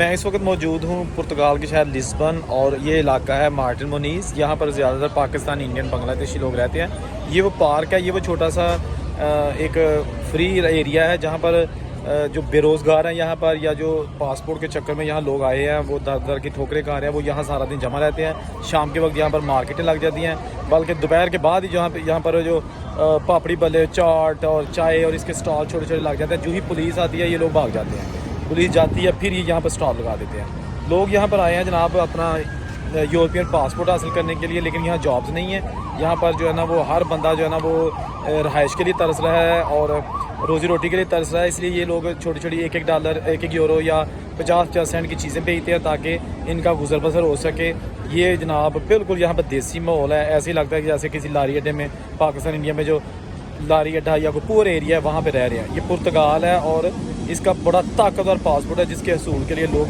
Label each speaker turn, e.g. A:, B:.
A: میں اس وقت موجود ہوں پرتگال کے شہر لسبن، اور یہ علاقہ ہے مارٹن مونیز۔ یہاں پر زیادہ تر پاکستانی، انڈین، بنگلہ دیشی لوگ رہتے ہیں۔ یہ وہ پارک ہے، یہ وہ چھوٹا سا ایک فری ایریا ہے جہاں پر جو بے روزگار ہیں یہاں پر، یا جو پاسپورٹ کے چکر میں یہاں لوگ آئے ہیں، وہ در در کی ٹھوکریں کھا رہے ہیں، وہ یہاں سارا دن جمع رہتے ہیں۔ شام کے وقت یہاں پر مارکیٹیں لگ جاتی ہیں، بلکہ دوپہر کے بعد ہی یہاں پر جو پاپڑی بلے، چاٹ اور چائے اور اس کے اسٹال چھوٹے چھوٹے لگ جاتے ہیں۔ جو ہی پولیس آتی ہے یہ لوگ بھاگ جاتے ہیں، پولیس جاتی ہے پھر یہ یہاں پر اسٹال لگا دیتے ہیں۔ لوگ یہاں پر آئے ہیں جناب اپنا یورپین پاسپورٹ حاصل کرنے کے لیے، لیکن یہاں جابز نہیں ہیں۔ یہاں پر جو ہے نا وہ ہر بندہ جو ہے نا وہ رہائش کے لیے ترس رہا ہے اور روزی روٹی کے لیے ترس رہا ہے، اس لیے یہ لوگ چھوٹی چھوٹی $1 1 یورو یا 50 سینٹ کی چیزیں بھیجتے ہیں تاکہ ان کا گزر بسر ہو سکے۔ یہ جناب بالکل یہاں پر دیسی ماحول ہے، ایسے ہی لگتا ہے کہ جیسے کسی لاری اڈے میں، پاکستان انڈیا میں جو لاری اڈا یا کوئی پور ایریا ہے وہاں پہ رہ رہے ہیں۔ یہ پرتگال ہے اور اس کا بڑا طاقتور پاسپورٹ ہے جس کے حصول کے لیے لوگ